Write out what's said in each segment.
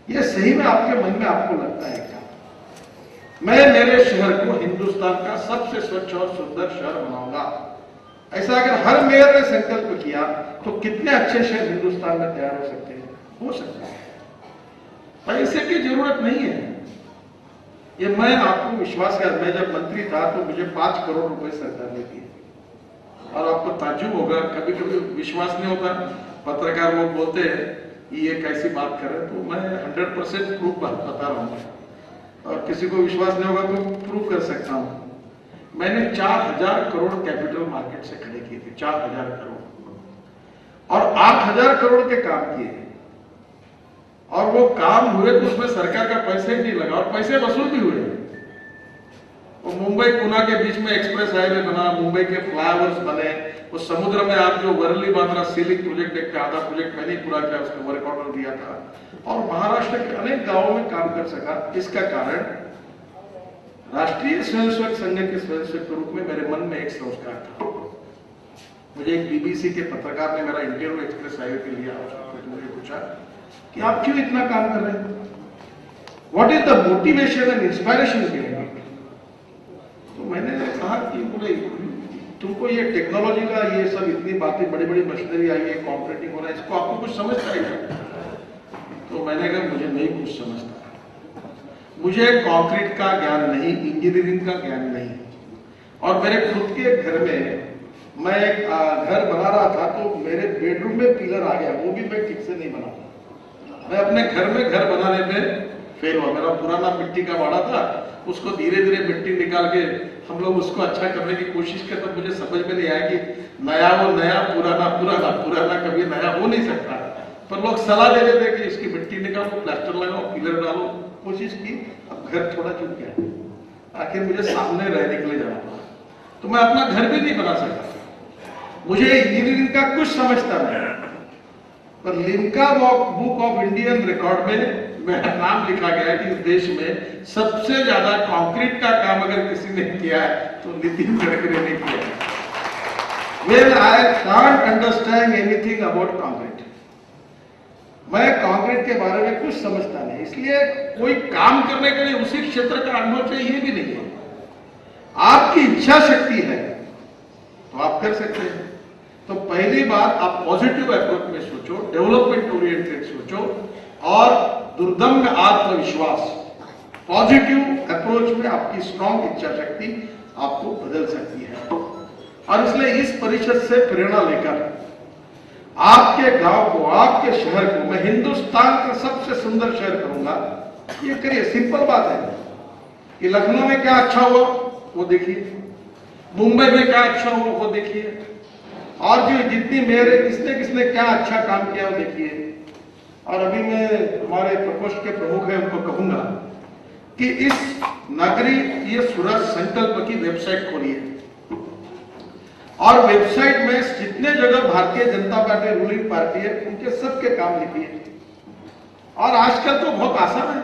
ये सही में आपके मन में आपको लगता है क्या? मैं मेरे शहर को हिंदुस्तान का सबसे स्वच्छ और सुंदर शहर बनाऊंगा, ऐसा अगर हर मेयर ने संकल्प किया तो कितने अच्छे शहर हिंदुस्तान में तैयार हो सकते हैं? हो सकता है। पैसे की जरूरत नहीं है। ये मैं आपको विश्वास कर, मैं जब मंत्री था तो मुझे 5 करोड़ रुपए सरकार ने दिए, और आपको ताज्जुब होगा, कभी कभी विश्वास नहीं होता, पत्रकार लोग बोलते हैं ये कैसी बात कर रहे हैं, तो मैं 100% प्रूफ बता रहा हूँ, और किसी को विश्वास नहीं होगा तो प्रूफ कर सकता हूँ। मैंने 4000 करोड़ कैपिटल मार्केट से खड़े किए थे, 4000 करोड़, और 8000 करोड़ के काम किए, और वो काम हुए तो उसमें सरकार का पैसे ही नहीं लगा, और पैसे वसूल भी हुए। और मुंबई पुणे के बीच में एक्सप्रेस हाईवे बना, मुंबई के फ्लाईओवर्स बने, उस समुद्र में आप जो वर्ली बांद्रा सीलिंग प्रोजेक्ट देखते, आधा प्रोजेक्ट मैंने पूरा किया, उसका वर्क ऑर्डर दिया था, और महाराष्ट्र के अनेक गांवों में काम कर सका। इसका कारण राष्ट्रीय स्वयंसेवक संघ के स्वयंसेवक के रूप में मेरे मन में एक संस्कार था। मुझे एक बीबीसी के पत्रकार ने मेरा इंटरव्यू एक्सप्रेस हाईवे पे लिया, मुझे पूछा कि आप क्यों इतना काम कर रहे हैं, what is the motivation and inspiration behind it? तो मैंने कहा कि बोले तुमको ये टेक्नोलॉजी का ये सब इतनी बातें, बड़ी बड़ी मशीनरी आई है, कॉम्पिटिटिव हो रहा है, इसको आपको कुछ समझता है क्या? तो मैंने कहा मुझे नहीं कुछ समझता, मुझे कंक्रीट का ज्ञान नहीं, इंजीनियरिंग का ज्ञान नहीं, और मेरे खुद के घर में मैं एक घर बना रहा था तो मेरे बेडरूम में पिलर आ गया, वो भी मैं ठीक से नहीं बना। मैं अपने घर में घर बनाने में फेल हुआ। मेरा पुराना मिट्टी का वाड़ा था, उसको धीरे धीरे मिट्टी निकाल के हम लोग उसको अच्छा करने की कोशिश करते, तो मुझे समझ में नहीं आया कि नया वो नया, पुराना पुराना, पुराना कभी नया हो नहीं सकता। पर लोग सलाह दे देते कि इसकी मिट्टी निकालो, प्लास्टर लगाओ, पिलर डालो, कोशिश की, अब घर थोड़ा चुक गया, आखिर मुझे सामने रहने के लिए जाना पड़ा, तो मैं अपना घर भी नहीं बना सका। मुझे इंजीनियरिंग का कुछ समझता नहीं, पर Limca book of Indian record में मेरा नाम लिखा गया है कि इस देश में सबसे ज्यादा कंक्रीट का काम अगर किसी ने किया है तो नितिन गडकरी ने किया है। Well, I can't understand anything about concrete. मैं कंक्रीट के बारे में कुछ समझता नहीं, इसलिए कोई काम करने के लिए उसी क्षेत्र का अनुभव चाहिए, ये भी नहीं है। आपकी इच्छा शक्ति है तो आप कर सकते हैं। तो पहली बात, आप पॉजिटिव अप्रोच में सोचो, डेवलपमेंट ओरिएंटेड सोचो, और दुर्दम्य आत्मविश्वास, पॉजिटिव अप्रोच में आपकी स्ट्रॉन्ग इच्छा शक्ति आपको बदल सकती है। और इसलिए इस परिषद से प्रेरणा लेकर आपके गांव को, आपके शहर को मैं हिंदुस्तान का सबसे सुंदर शहर करूंगा, ये करिए। सिंपल बात है कि लखनऊ में क्या अच्छा हुआ वो देखिए, मुंबई में क्या अच्छा हुआ वो देखिए, और जो जितनी मेयर है किसने किसने क्या अच्छा काम किया वो देखिए। और अभी मैं हमारे प्रकोष्ठ के प्रमुख है उनको कहूंगा कि इस नगरी ये सूरज संकल्प की वेबसाइट खोलिए, और वेबसाइट में जितने जगह Bharatiya Janata party ruling party है उनके सबके काम लिखिए। और आजकल तो बहुत आसान है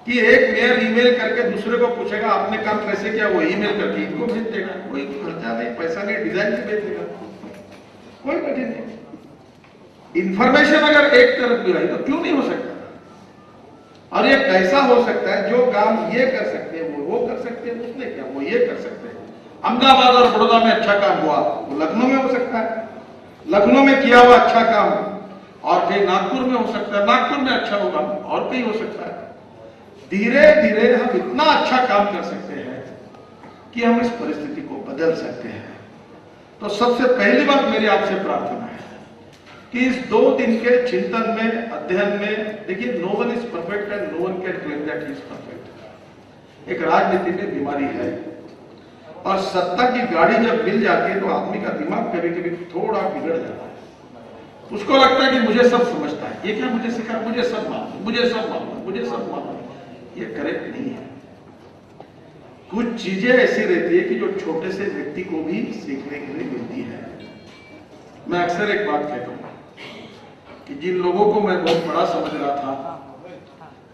कि एक मेयर ईमेल करके दूसरे को पूछेगा आपने काम कैसे किया, वो ईमेल करके इनको भेज देगा, कोई खर्चा नहीं, पैसा नहीं, डिजाइन भी भेज देगा, कोई कठिन नहीं। इंफॉर्मेशन अगर एक तरफ भी आई तो क्यों नहीं हो सकता? और ये कैसा हो सकता है, जो काम ये कर सकते हैं वो कर सकते हैं, उसने क्या वो ये कर सकते हैं। अहमदाबाद और बड़ौदा में अच्छा काम हुआ वो लखनऊ में हो सकता है, लखनऊ में किया हुआ अच्छा काम और कहीं नागपुर में हो सकता है, नागपुर में अच्छा होगा और कहीं हो सकता है। धीरे धीरे हम इतना अच्छा काम कर सकते हैं कि हम इस परिस्थिति को बदल सकते हैं। तो सबसे पहली बात मेरी आपसे प्रार्थना है कि इस 2 दिन के चिंतन में, अध्ययन में, देखिए no one is perfect and no one can claim that he is perfect. एक राजनीति में बीमारी है, और सत्ता की गाड़ी जब मिल जाती है तो आदमी का दिमाग कभी कभी थोड़ा बिगड़ जाता है। उसको लगता है कि मुझे सब समझता है, ये क्या मुझे सिखा, मुझे सब मालूम, मुझे सब मालूम, मुझे सब मालूम। ये करेक्ट नहीं है। कुछ चीजें ऐसी रहती है कि जो छोटे से व्यक्ति को भी सीखने के लिए मिलती है। मैं अक्सर एक बात कहता हूं कि जिन लोगों को मैं बहुत बड़ा समझ रहा था,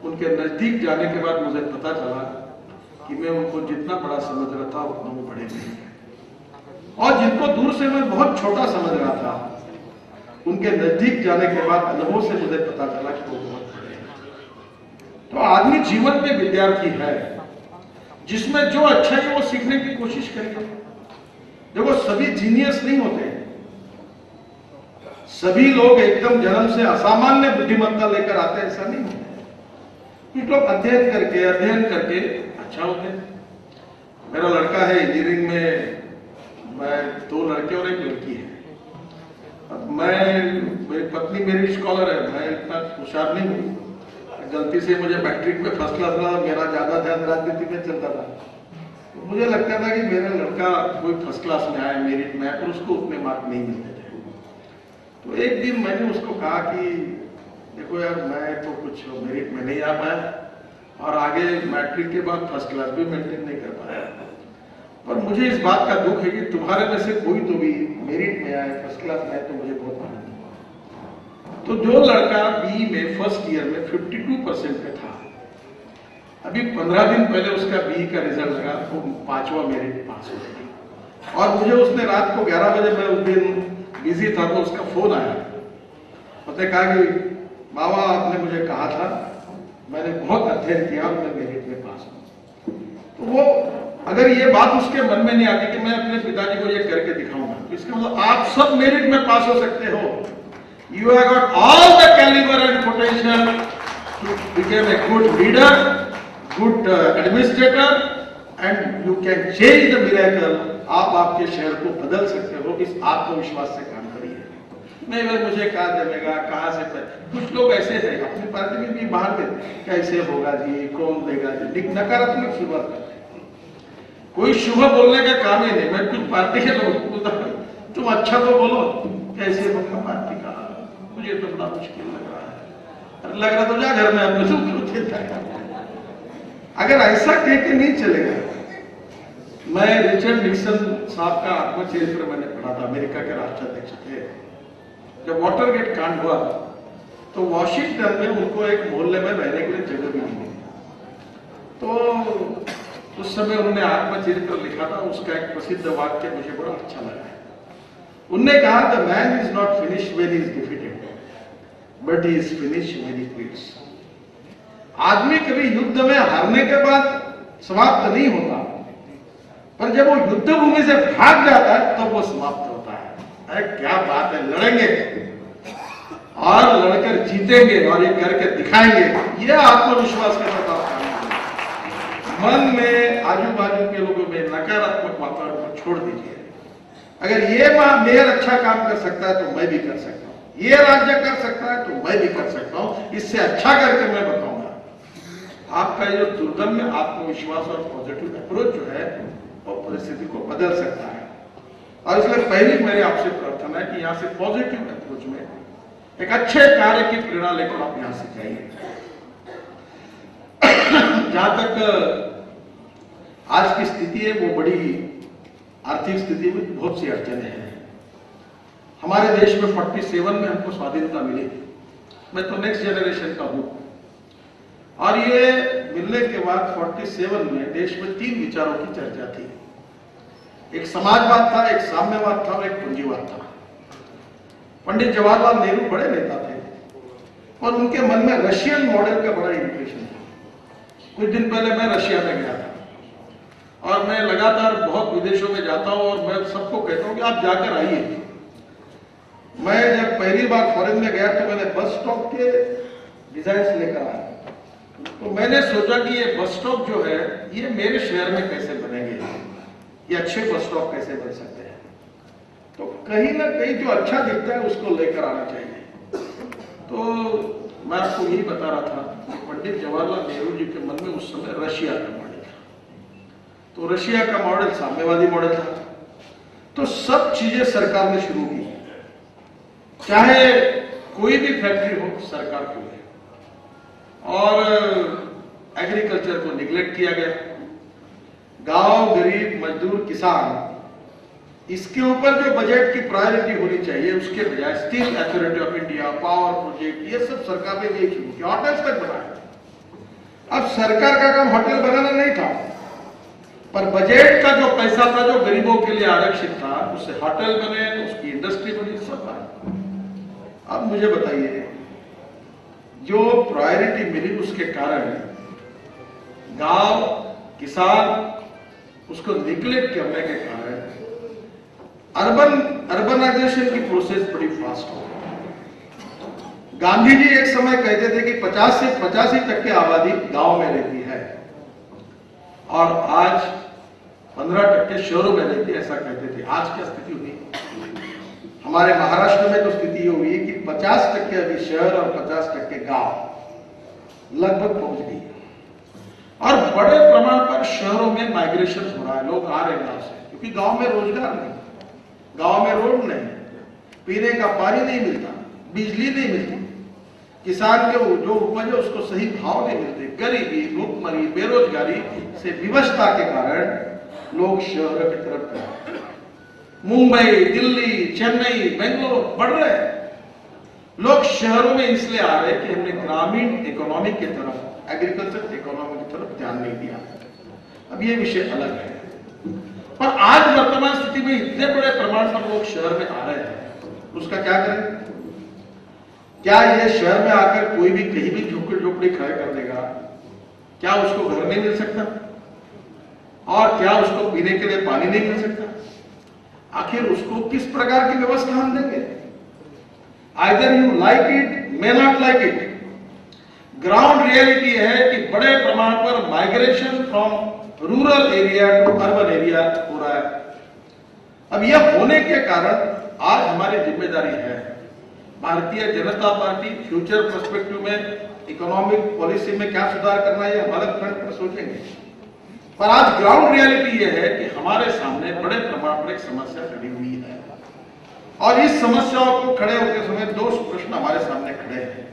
उनके नजदीक जाने के बाद मुझे पता चला कि मैं उनको जितना बड़ा समझ रहा था उतना वो बड़े नहीं है। और जिनको दूर से मैं बहुत छोटा समझ रहा था, उनके नजदीक जाने के बाद अनुभव से मुझे पता चला कि वो बहुत बड़े हैं। तो आदमी जीवन में विद्यार्थी है, जिसमें जो अच्छा है वो सीखने की कोशिश करेगा। देखो, सभी जीनियस नहीं होते हैं, सभी लोग एकदम जन्म से असामान्य बुद्धिमत्ता लेकर आते हैं, ऐसा नहीं होता। कुछ लोग अध्ययन करके अच्छा होते हैं। मेरा लड़का है इंजीनियरिंग में, मैं 2 लड़के और 1 लड़की है। अब मेरी पत्नी मेरी स्कॉलर है, मैं इतना होशियार नहीं हूँ। गलती से मुझे मैट्रिक में फर्स्ट क्लास मिला, मेरा ज्यादा ध्यान राजनीति में चलता था। तो मुझे लगता था कि मेरा लड़का कोई फर्स्ट क्लास में आए, मेरिट में आए, पर उसको उतने मार्क नहीं मिलते थे। तो एक दिन मैंने उसको कहा कि देखो यार, मैं तो कुछ मेरिट में नहीं आ पाया और आगे मैट्रिक के बाद फर्स्ट क्लास भी मेंटेन नहीं कर पाया, पर मुझे इस बात का दुख है कि तुम्हारे में से कोई तो भी मेरिट में आए, फर्स्ट क्लास में आए, तो मुझे बहुत आनंद। तो जो लड़का बी में फर्स्ट ईयर में 52% पे था, अभी 15 दिन पहले उसका बी का रिजल्ट लगा, वो 5वां मेरिट पास हो गया। और मुझे उसने रात को 11 बजे, मैं उस दिन बिजी था, तो उसका फोन आया। उसने कहा कि बाबा, आपने मुझे कहा था, मैंने बहुत अध्ययन किया और मैं मेरिट में पास हूं। तो वो अगर ये बात उसके मन में नहीं आती कि मैं अपने पिताजी को ये करके दिखाऊंगा, तो इसका मतलब आप सब मेरिट में पास हो सकते हो। You have got all the caliber and potential to become a good leader, good administrator, and you can change the miracle. आप आपके शहर को बदल सकते हो, इस आत्मविश्वास से काम करिए। नहीं भाई, मुझे कहाँ जमेगा, कहाँ से। कुछ लोग ऐसे हैं अपनी पार्टी में भी बाहर देते, कैसे होगा जी, कौन देगा जी, नकारात्मक शुरुआत करते हैं। कोई शुभ बोलने का काम ही नहीं। मैं कुछ पार्टी के लोगों को बोलता हूं, तुम अच्छा तो बोलो, कैसे होगा पार्टी का, मुझे तो बड़ा मुश्किल लग रहा है। लग रहा तो जा घर में अपने सुख चिंता है। अगर ऐसा कह के नहीं चलेगा। मैं रिचर्ड निक्सन साहब का आत्मचरित्र मैंने पढ़ा था, अमेरिका के राष्ट्राध्यक्ष थे। जब वाटरगेट कांड हुआ तो वॉशिंगटन में उनको एक मोहल्ले में रहने के लिए जगह भी नहीं मिली। तो उस समय उन्होंने आत्मचरित्र लिखा था, उसका एक प्रसिद्ध वाक्य मुझे बड़ा अच्छा लगा। उन्होंने कहा, the man is not finished when he is defeated, but he is finished when he quits. आदमी कभी युद्ध में हारने के बाद समाप्त नहीं होता, पर जब वो युद्ध भूमि से भाग जाता है तब वो समाप्त होता है। अरे क्या बात है, लड़ेंगे और लड़कर जीतेंगे और ये करके दिखाएंगे। ये आत्मविश्वास का प्रभाव है। मन में, आजू बाजू के लोगों में नकारात्मक वातावरण को छोड़ दीजिए। अगर ये मेयर अच्छा काम कर सकता है तो मैं भी कर सकता हूँ, ये राज्य कर सकता है तो मैं भी कर सकता हूँ, इससे अच्छा करके मैं बताऊंगा। आपका जो दुर्दम्य आत्मविश्वास और पॉजिटिव अप्रोच जो है वो परिस्थिति को बदल सकता है। और इसलिए पहली मेरी आपसे प्रार्थना है कि यहाँ से पॉजिटिव अप्रोच में एक अच्छे कार्य की प्रेरणा लेकर आप यहाँ से जाइए। जहां तक आज की स्थिति है, वो बड़ी आर्थिक स्थिति में बहुत सी अड़चने हैं। हमारे देश में 47 में हमको स्वाधीनता मिली। मैं तो नेक्स्ट जनरेशन का हूं, और ये मिलने के बाद 47 में देश में 3 विचारों की चर्चा थी। एक समाजवाद था, एक साम्यवाद था और एक पूंजीवाद था। पंडित जवाहरलाल नेहरू बड़े नेता थे और उनके मन में रशियन मॉडल का बड़ा इंप्रेशन था। कुछ दिन पहले मैं रशिया में गया था और मैं लगातार बहुत विदेशों में जाता हूं और मैं सबको कहता हूं कि आप जाकर आइए। मैं जब पहली बार फॉरेन में गया तो मैंने बस स्टॉप के डिजाइन लेकर आया। तो मैंने सोचा कि ये बस स्टॉप जो है ये मेरे शहर में कैसे बनेंगे, ये अच्छे बस स्टॉप कैसे बन सकते हैं। तो कहीं ना कहीं जो अच्छा दिखता है उसको लेकर आना चाहिए। तो मैं आपको यही बता रहा था कि पंडित जवाहरलाल नेहरू जी के मन में उस समय रशिया का मॉडल था। तो रशिया का मॉडल साम्यवादी मॉडल था। तो सब चीजें सरकार ने शुरू की, चाहे कोई भी फैक्ट्री हो सरकार खोले, और एग्रीकल्चर को निगलेक्ट किया गया। गांव, गरीब, मजदूर, किसान, इसके ऊपर जो बजट की प्रायोरिटी होनी चाहिए उसके बजाय steel authority of India, power project, ये सब सरकार ने नहीं शुरू किया। होटल्स तक बनाया। अब सरकार का काम होटल बनाना नहीं था, पर बजट का जो पैसा था जो गरीबों के लिए आरक्षित था, उससे होटल बने, उसकी इंडस्ट्री बनी, सब बना। अब मुझे बताइए, जो प्रायोरिटी मिली उसके कारण गांव किसान उसको निग्लेक्ट करने के कारण अर्बनाइजेशन की प्रोसेस बड़ी फास्ट हो गई। गांधी जी एक समय कहते थे कि 50 से 85% आबादी गांव में रहती है और आज 15% शहरों में रहती है, ऐसा कहते थे। आज क्या स्थिति हुई? हमारे महाराष्ट्र में तो स्थिति ये हुई कि 50% अभी शहर और 50% गांव लगभग पहुंच गई और बड़े प्रमाण पर शहरों में माइग्रेशन हो रहा है। लोग आ रहे हैं गांव से, क्योंकि गांव में रोजगार नहीं, गांव में रोड नहीं, पीने का पानी नहीं मिलता, बिजली नहीं मिलती, किसान के जो उपज है उसको सही भाव नहीं मिलते, गरीबी, भूखमरी, बेरोजगारी से विवशता के कारण लोग शहरों की तरफ जा रहे हैं। मुंबई, दिल्ली, चेन्नई, बेंगलोर बढ़ रहे हैं। लोग शहरों में इसलिए आ रहे हैं कि हमने ग्रामीण इकोनॉमी की तरफ, एग्रीकल्चर इकोनॉमी की तरफ ध्यान नहीं दिया। अब ये विषय अलग है, पर आज वर्तमान स्थिति में इतने बड़े प्रमाण पर लोग शहर में आ रहे हैं, उसका क्या करें? क्या ये शहर में आकर कोई भी कहीं भी झोपड़ी खड़े कर देगा? क्या उसको घर नहीं मिल सकता? और क्या उसको पीने के लिए पानी नहीं मिल सकता? आखिर उसको किस प्रकार की व्यवस्था हम देंगे? Either you like it, may not like it. Ground reality है कि बड़े प्रमाण पर migration from rural area to urban area हो रहा है। अब यह होने के कारण आज हमारी जिम्मेदारी है, Bharatiya Janata party future perspective में इकोनॉमिक पॉलिसी में क्या सुधार करना है, हम अलग फ्रंट पर सोचेंगे। पर आज ग्राउंड रियलिटी यह है कि हमारे सामने बड़े प्रमाण पर एक समस्या खड़ी हुई है और इस समस्याओं को खड़े होते समय दो प्रश्न हमारे सामने खड़े हैं।